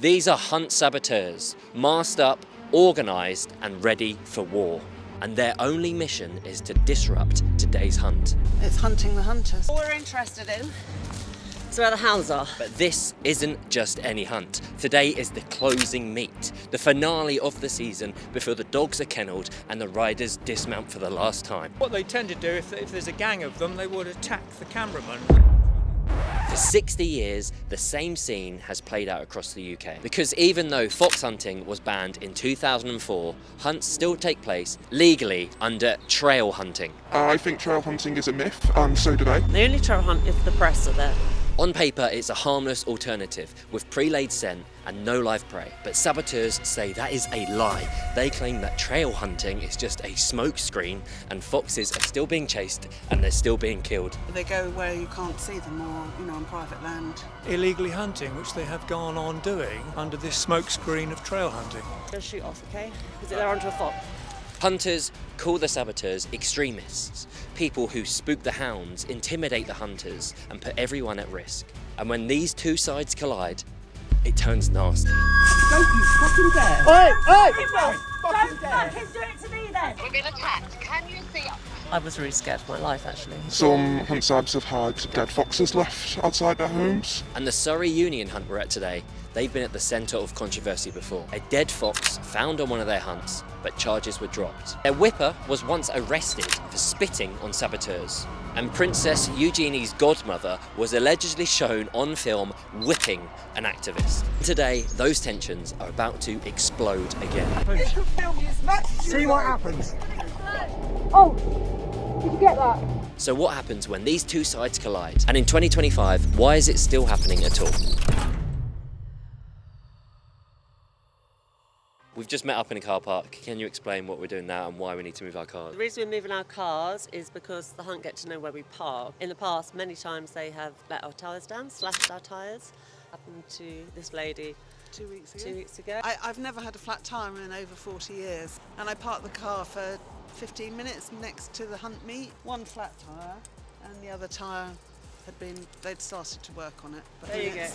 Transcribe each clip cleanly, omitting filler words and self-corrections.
These are Hunt Saboteurs, masked up, organised and ready for war. And their only mission is to disrupt today's hunt. It's hunting the hunters. All we're interested in is where the hounds are. But this isn't just any hunt. Today is the closing meet, the finale of the season before the dogs are kennelled and the riders dismount for the last time. What they tend to do, if there's a gang of them, they would attack the cameraman. For 60 years, the same scene has played out across the UK. Because even though fox hunting was banned in 2004, hunts still take place legally under trail hunting. I think trail hunting is a myth, and so do they. The only trail hunt if the press are there. On paper, it's a harmless alternative with pre-laid scent and no live prey. But saboteurs say that is a lie. They claim that trail hunting is just a smokescreen and foxes are still being chased and they're still being killed. They go where you can't see them or, on private land. Illegally hunting, which they have gone on doing under this smokescreen of trail hunting. Go shoot off, okay? Because they're onto a fox. Hunters call the saboteurs extremists, people who spook the hounds, intimidate the hunters and put everyone at risk. And when these two sides collide, it turns nasty. Don't you fucking dare! Oi! Oi! Don't fucking do it to me then! We've been attacked. Can you see? I was really scared for my life, actually. Some Hunt Sabs have had dead foxes left outside their homes. And the Surrey Union hunt we're at today, they've been at the centre of controversy before. A dead fox found on one of their hunts, but charges were dropped. Their whipper was once arrested for spitting on saboteurs. And Princess Eugenie's godmother was allegedly shown on film whipping an activist. Today, those tensions are about to explode again. See what happens. Oh, did you get that? So what happens when these two sides collide? And in 2025, why is it still happening at all? We've just met up in a car park. Can you explain what we're doing now and why we need to move our cars? The reason we're moving our cars is because the hunt get to know where we park. In the past, many times they have let our tyres down, slashed our tyres. Happened to this lady 2 weeks ago. 2 weeks ago. I've never had a flat tyre in over 40 years, and I parked the car for 15 minutes next to the hunt meet. One flat tyre, and the other tyre they'd started to work on it. But There you go.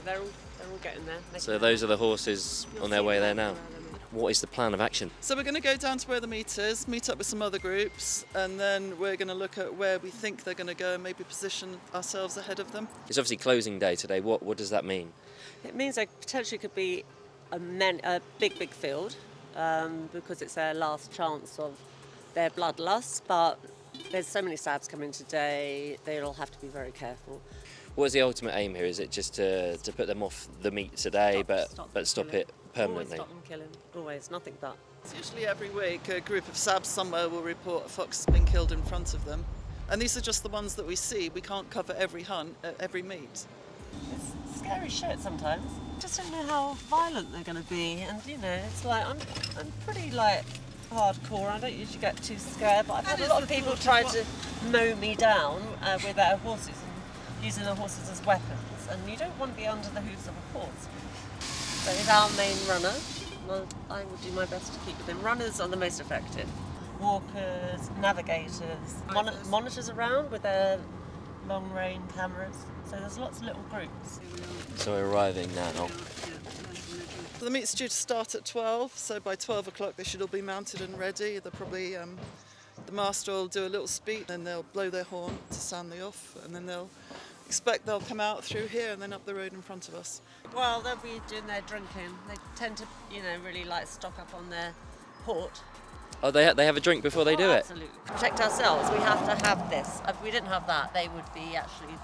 They're all getting there. So those are the horses on their way there now. What is the plan of action? So we're going to go down to where the meet is, meet up with some other groups, and then we're going to look at where we think they're going to go and maybe position ourselves ahead of them. It's obviously closing day today. What does that mean? It means there potentially could be a big field because it's their last chance of their bloodlust, but there's so many Sabs coming today, they'll have to be very careful. What is the ultimate aim here? Is it just to put them off the meet today, but stop it permanently? Always stop them killing. Always, nothing but. It's usually every week a group of Sabs somewhere will report a fox has been killed in front of them. And these are just the ones that we see. We can't cover every hunt at every meet. It's scary shit sometimes. Just don't know how violent they're going to be, and it's like I'm pretty hardcore. I don't usually get too scared, but I've had a lot of people try to mow me down with their horses and using their horses as weapons, and you don't want to be under the hooves of a horse. So he's our main runner. Well, I will do my best to keep with him. Runners are the most effective. Walkers, navigators, monitors around with their long-range cameras. So there's lots of little groups. So we're arriving now. So the meet's due to start at 12, so by 12 o'clock they should all be mounted and ready. They'll probably, the master will do a little speech, then they'll blow their horn to sound the off, and then they'll come out through here and then up the road in front of us. Well, they'll be doing their drinking. They tend to, really stock up on their port. Oh, they have a drink before they do it? Absolutely. Protect ourselves, we have to have this. If we didn't have that, they would be actually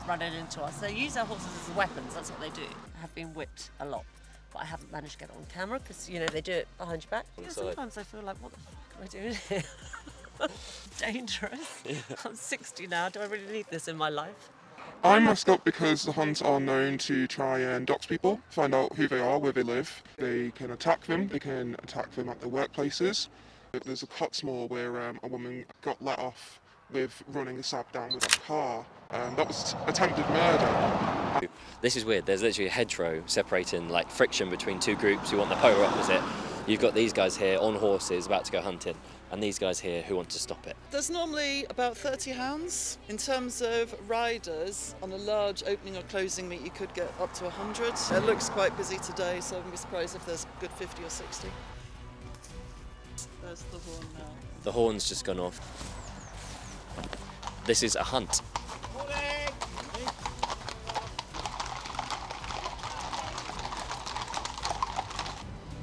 running into us. They use their horses as weapons, that's what they do. I have been whipped a lot, but I haven't managed to get it on camera because, they do it behind your back. Sometimes I feel like, what the fuck am I doing here? Dangerous. Yeah. I'm 60 now, do I really need this in my life? I'm masked up because the hunts are known to try and dox people, find out who they are, where they live. They can attack them at their workplaces. There's a Cotsmore where a woman got let off with running a Sab down with a car. That was attempted murder. This is weird. There's literally a hedgerow separating friction between two groups who want the polar opposite. You've got these guys here on horses about to go hunting. and these guys here who want to stop it. There's normally about 30 hounds. In terms of riders, on a large opening or closing meet you could get up to 100. It looks quite busy today, so I wouldn't be surprised if there's a good 50 or 60. There's the horn now. The horn's just gone off. This is a hunt.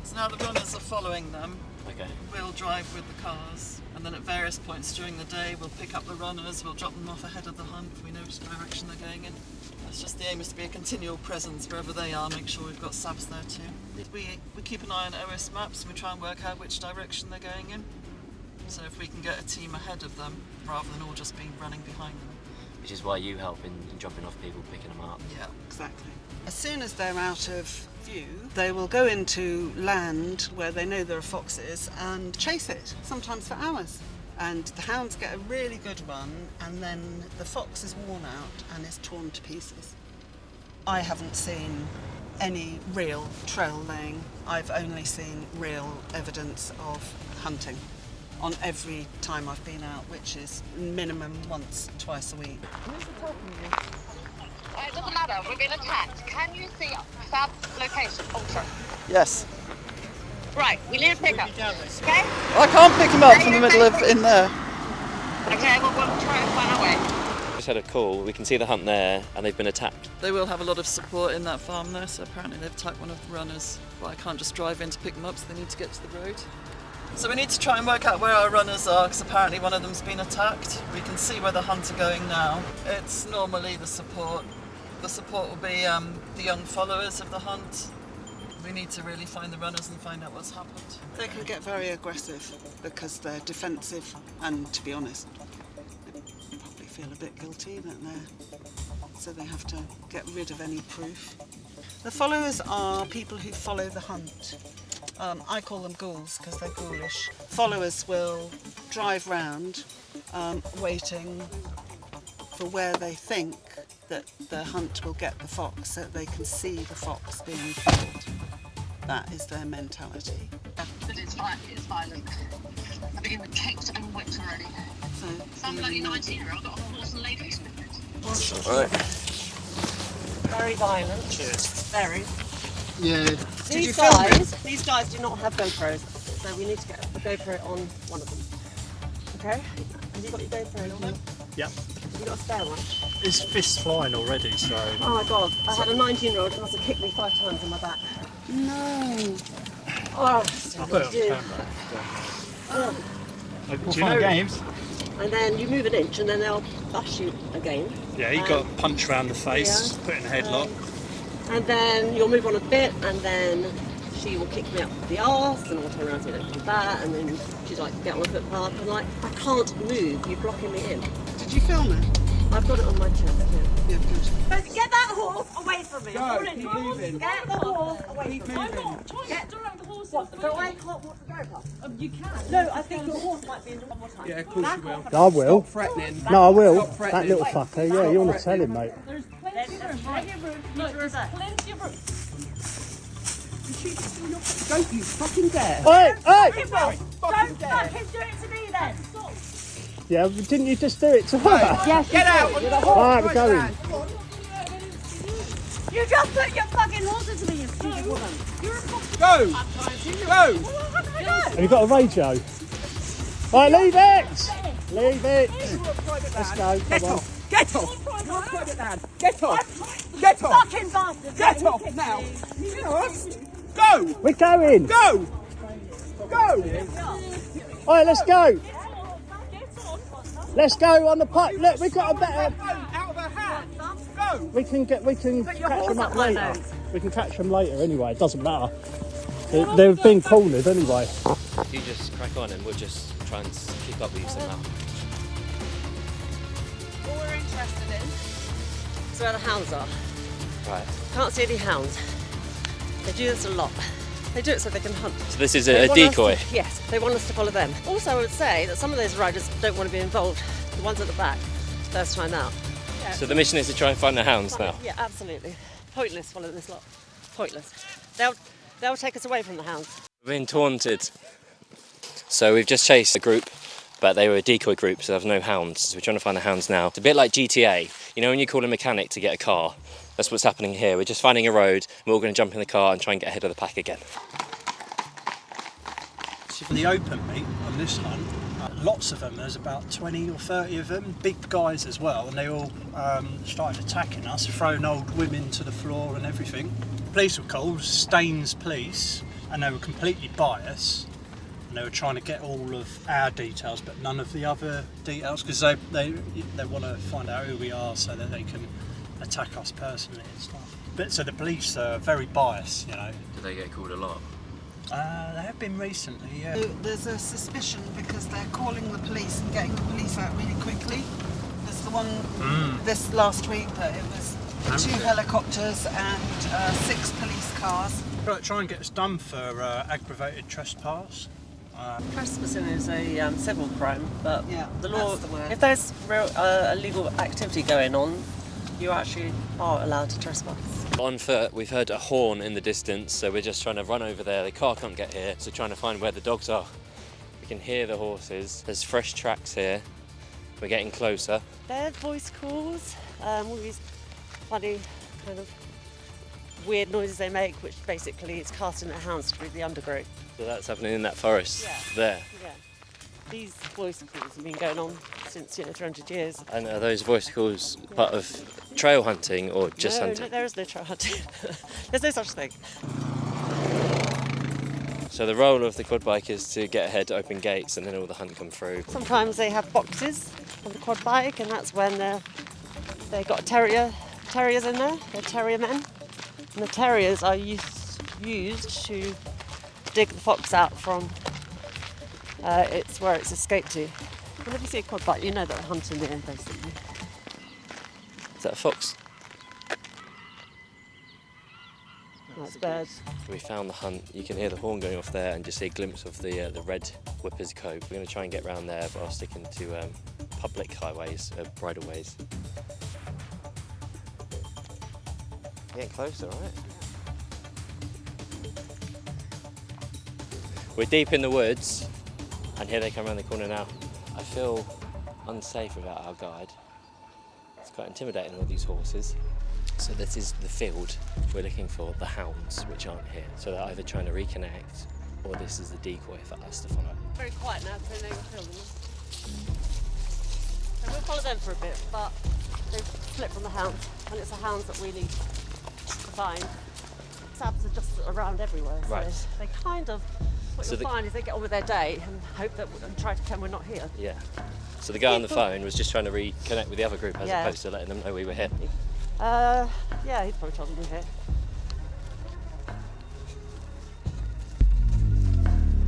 So now the runners are following them. Okay. We'll drive with the cars, and then at various points during the day we'll pick up the runners, we'll drop them off ahead of the hunt if we know which direction they're going in. That's just the aim, is to be a continual presence wherever they are, make sure we've got Sabs there too. We keep an eye on OS maps and we try and work out which direction they're going in. So if we can get a team ahead of them, rather than all just being running behind them. Which is why you help in dropping off people, picking them up. Yeah. Exactly. As soon as they're out of view, they will go into land where they know there are foxes and chase it, sometimes for hours. And the hounds get a really good run, and then the fox is worn out and is torn to pieces. I haven't seen any real trail laying. I've only seen real evidence of hunting on every time I've been out, which is minimum once, twice a week. It doesn't matter, we're being attacked. Can you see Sab's location? Ultra. Yes. Right, we need a pickup. Okay? I can't pick them up from the middle of in there. Okay, well we'll try and find our way. Just had a call, we can see the hunt there, and they've been attacked. They will have a lot of support in that farm there, so apparently they've attacked one of the runners. But I can't just drive in to pick them up, so they need to get to the road. So we need to try and work out where our runners are, because apparently one of them's been attacked. We can see where the hunt are going now. It's normally the support. The support will be the young followers of the hunt. We need to really find the runners and find out what's happened. They can get very aggressive because they're defensive, and to be honest, they probably feel a bit guilty that so they have to get rid of any proof. The followers are people who follow the hunt. I call them ghouls because they're ghoulish. Followers will drive round waiting for where they think that the hunt will get the fox, so that they can see the fox being killed. That is their mentality. But it's violent. I've been kicked and whipped already. So I'm bloody 19-year-old, got a horse and ladies. Right. Very violent. Cheers. Very. Yeah. These guys do not have GoPros, so we need to get a GoPro on one of them. Okay? Have you got your GoPro on them? Yep. Have you got a spare one? His fist's flying already, so... Oh my god, I had a 19-year-old who must have kicked me 5 times in my back. No. Oh, I'll put it on the camera. Do you know games? And then you move an inch and then they'll bash you again. Yeah, he got punched around the face, put in a headlock. And then you'll move on a bit and then she will kick me up the arse and I'll turn around and say don't do that, and then she's like, get on the footpath. I'm like, I can't move, you're blocking me in. Did you film it? I've got it on my chest, yeah. Yeah, good. Get that horse away from me. Go, keep moving. Get the horse away Keep from me. moving. I'm not trying to direct the horse. What, so I can't walk the GoPro? You can. No, I think your horse might be in the one more time. Yeah, of course you will. I will. Stop threatening. No, I will. Stop That threatening. little fucker, yeah, you want to tell him, mate. There's plenty of room. Look, there's plenty of room. Don't you fucking dare. Hey, hey! Don't fucking do it to me then. Stop. Yeah, but didn't you just do it to her? Yes, Get out! Alright, we're going. You just put your fucking horse into me, you stupid woman. You're a fucking... Go! Go! Have you got a radio? Right, leave it! Leave it! Let's go, come on. Get off! You're a private man. Get off! Get off! Fucking bastard. Get off now! Go! We're going! Go! Go! Alright, let's go! Let's go on the pipe. Look, we've got a better... Out of her hand! Go! We can catch them up later. We can catch them later anyway, it doesn't matter. They've been cornered anyway. You just crack on and we'll just try and keep up with you somehow. What we're interested in is where the hounds are. Right. Can't see any hounds. They do this a lot. They do it so they can hunt. So this is They a want us decoy? to- yes, they want us to follow them. Also, I would say that some of those riders don't want to be involved. The ones at the back, first time out. Yeah. So the mission is to try and find the hounds now? Yeah, absolutely. Pointless following this lot. Pointless. They'll take us away from the hounds. We're being taunted. So we've just chased a group, but they were a decoy group, so there was no hounds. So we're trying to find the hounds now. It's a bit like GTA. You know when you call a mechanic to get a car? That's what's happening here. We're just finding a road, and we're all going to jump in the car and try and get ahead of the pack again. So for the open meet on this hunt, lots of them, there's about 20 or 30 of them, big guys as well, and they all started attacking us, throwing old women to the floor and everything. Police were called, Staines Police, and they were completely biased. And they were trying to get all of our details, but none of the other details, because they want to find out who we are so that they can attack us personally and stuff. But so the police are very biased, you know. Do they get called a lot? They have been recently, yeah. There's a suspicion because they're calling the police and getting the police out really quickly. There's the one this last week that it was 2 helicopters and 6 police cars. Try and get us done for aggravated trespass. Trespassing is a civil crime, but Yeah, the law, that's the word. if there's real illegal activity going on, you actually are allowed to trespass. On foot, we've heard a horn in the distance, so we're just trying to run over there. The car can't get here, so trying to find where the dogs are. We can hear the horses. There's fresh tracks here. We're getting closer. They're voice calls, all these funny kind of weird noises they make, which basically is casting their hounds through the undergrowth. So that's happening in that forest there. Yeah. These voice calls have been going on since 300 years. And are those voice calls part of trail hunting or just hunting? No, there is no trail hunting. There's no such thing. So the role of the quad bike is to get ahead, open gates, and then all the hunt come through. Sometimes they have boxes on the quad bike, and that's when they've got terriers in there. They're terrier men, and the terriers are used to dig the fox out from it's where it's escaped to. Whenever you see a quad bike, you know that they're hunting there, basically. Is that a fox? That's birds. We found the hunt. You can hear the horn going off there and just see a glimpse of the red whipper's coat. We're going to try and get around there while sticking to public highways, bridleways. Getting closer, right? We're deep in the woods, and here they come around the corner now. I feel unsafe without our guide. It's quite intimidating, all these horses. So this is the field we're looking for, the hounds, which aren't here. So they're either trying to reconnect, or this is the decoy for us to follow. Very quiet now, so they will kill them. So we'll follow them for a bit, but they've slipped from the hounds, and it's the hounds that we need to find. Sabs are just around everywhere, so Right. they kind of, what So you'll find is they get on with their day and hope that, and try to pretend we're not here. Yeah. So the guy on the phone was just trying to reconnect with the other group as Yeah. opposed to letting them know we were here. Yeah, he's probably told them we're here.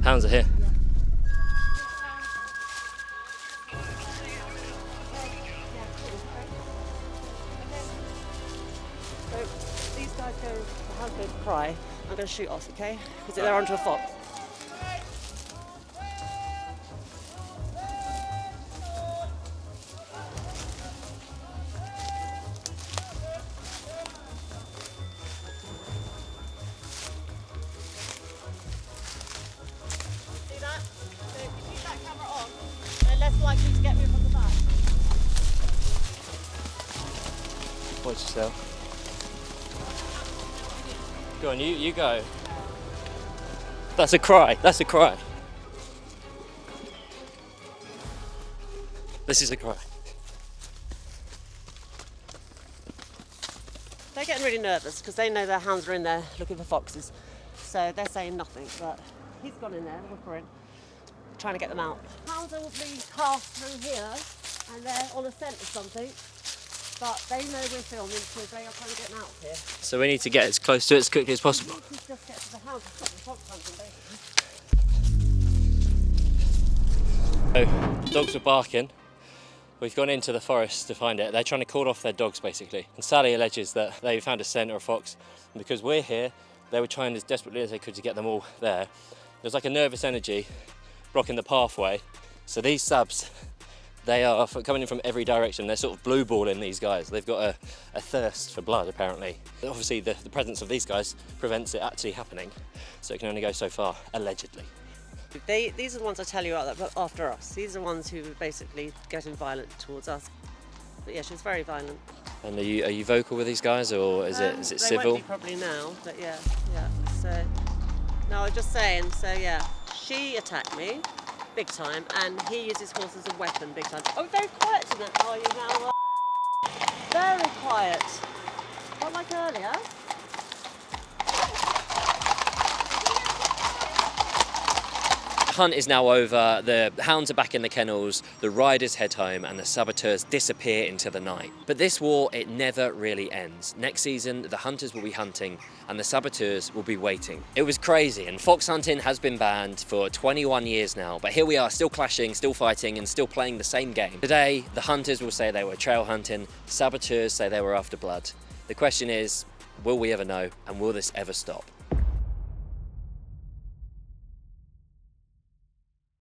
Hounds are here. So these guys go, the hounds go to cry. I'm going to shoot off, okay? Because they're onto a fox. See that? So if you keep that camera on, they're less likely to get me from the back. Watch yourself. Go on, you go. That's a cry, that's a cry. This is a cry. They're getting really nervous because they know their hounds are in there looking for foxes. So they're saying nothing, but he's gone in there, whippering, trying to get them out. Hounds will be cast through here and they're on a scent of something, but they know we're filming because they are trying to get them out of here. So we need to get as close to it as quickly as possible. We need to just get to the hounds and stop the fox hunting, basically. So, dogs are barking. We've gone into the forest to find it. They're trying to call off their dogs, basically. And Sally alleges that they found a scent or a fox. And because we're here, they were trying as desperately as they could to get them all there. There's like a nervous energy blocking the pathway. So these Sabs, they are coming in from every direction. They're sort of blue balling these guys. They've got a thirst for blood, apparently. Obviously, the presence of these guys prevents it actually happening. So it can only go so far, allegedly. These are the ones I tell you about after us. These are the ones who are basically getting violent towards us. But yeah, she was very violent. And are you vocal with these guys, or is it They civil? won't be probably now, but yeah. So, no, I was just saying, so yeah, she attacked me, big time, and he used his horse as a weapon, big time. Oh, very quiet tonight, how are you now? Very quiet. Not like earlier. Hunt is now over, the hounds are back in the kennels, the riders head home, and the saboteurs disappear into the night. But this war, it never really ends. Next season, the hunters will be hunting and the saboteurs will be waiting. It was crazy, and fox hunting has been banned for 21 years now, but here we are, still clashing, still fighting, and still playing the same game. Today, the hunters will say they were trail hunting, saboteurs say they were after blood. The question is, will we ever know, and will this ever stop?